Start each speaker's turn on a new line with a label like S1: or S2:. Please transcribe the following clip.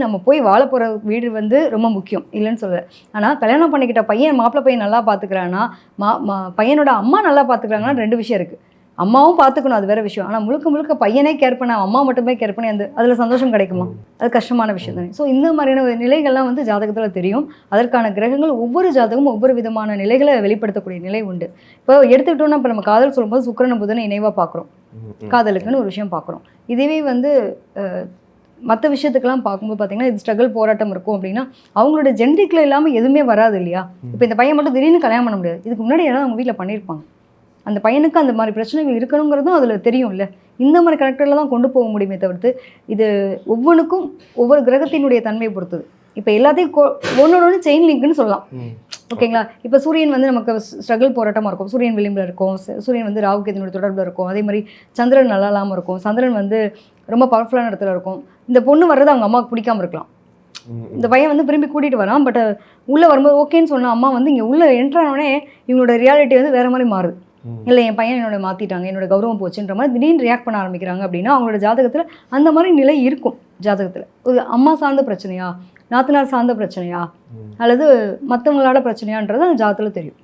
S1: நம்ம போய் வாழ போகிற வீடு வந்து ரொம்ப முக்கியம், இல்லைன்னு சொல்லலை. ஆனால் கல்யாணம் பண்ணிக்கிட்ட பையன் மாப்பிள்ளை பையன் நல்லா பார்த்துக்கிறான்னா, பையனோட அம்மா நல்லா பார்த்துக்கிறாங்கன்னா 2 விஷயம் இருக்குது. அம்மாவும் பார்த்துக்கணும், அது வேறு விஷயம். ஆனால் முழுக்க முழுக்க பையனே கேர் பண்ண, அம்மா மட்டுமே கேர் பண்ணி அதில் சந்தோஷம் கிடைக்குமா? அது கஷ்டமான விஷயம் தானே. ஸோ இந்த மாதிரியான நிலைகள்லாம் வந்து ஜாதகத்தில் தெரியும். அதற்கான கிரகங்கள் ஒவ்வொரு ஜாதகமும் ஒவ்வொரு விதமான நிலைகளை வெளிப்படுத்தக்கூடிய நிலை உண்டு. இப்போ எடுத்துக்கிட்டோம்னா, இப்போ நம்ம காதல் சொல்லும்போது சுக்கிரன் புதனை இணைவாக பார்க்குறோம், காதலுக்குன்னு ஒரு விஷயம் பார்க்குறோம். இதுவே வந்து மற்ற விஷயத்துக்கெல்லாம் பார்க்கும்போது பார்த்தீங்கன்னா, இது ஸ்ட்ரகிள் போராட்டம் இருக்கும் அப்படின்னா, அவங்களோட ஜெனடிக்கில் இல்லாமல் எதுவுமே வராது இல்லையா? இப்போ இந்த பையன் மட்டும் திடீர்னு கல்யாணம் பண்ண முடியாது. இதுக்கு முன்னாடி யாராவது அவங்க வீட்டில் பண்ணியிருப்பாங்க. அந்த பையனுக்கு அந்த மாதிரி பிரச்சனைகள் இருக்கணுங்கிறதும் அதில் தெரியும் இல்லை. இந்த மாதிரி கரெக்டரில் தான் கொண்டு போக முடியுமே தவிர்த்து, இது ஒவ்வொன்றுக்கும் ஒவ்வொரு கிரகத்தினுடைய தன்மையை பொறுத்தது. இப்போ எல்லாத்தையும் ஒன்று செயின் லிங்க்னு சொல்லலாம், ஓகேங்களா? இப்போ சூரியன் வந்து நமக்கு ஸ்ட்ரகிள் போராட்டமாக இருக்கும், சூரியன் விளிம்பில் இருக்கும். சூரியன் வந்து ராகுகேதுனுடைய தொடர்பில் இருக்கும். அதே மாதிரி சந்திரன் நல்லா இல்லாமல் இருக்கும். சந்திரன் வந்து ரொம்ப பவர்ஃபுல்லான இடத்துல இருக்கும். இந்த பொண்ணு வர்றது அவங்க அம்மாவுக்கு பிடிக்காமல் இருக்கலாம். இந்த பையன் வந்து விரும்பி கூட்டிகிட்டு வரான். பட் உள்ளே வரும்போது ஓகேன்னு சொன்ன அம்மா வந்து இங்கே உள்ளே என்ட்ரானோடனே இவங்களோட ரியாலிட்டி வந்து வேறு மாதிரி மாறுது. இல்லை, என் பையன் என்னோட மாற்றிட்டாங்க, என்னோட கௌரவம் போச்சுன்ற மாதிரி திடீர்னு ரியாக்ட் பண்ண ஆரம்பிக்கிறாங்க அப்படின்னா, அவங்களோட ஜாதகத்தில் அந்த மாதிரி நிலை இருக்கும். ஜாதகத்தில் ஒரு அம்மா சார்ந்த பிரச்சனையா, நாத்தனார் சார்ந்த பிரச்சனையா, அல்லது மற்றவங்களோட பிரச்சனையான்றது அந்த ஜாதகத்தில் தெரியும்.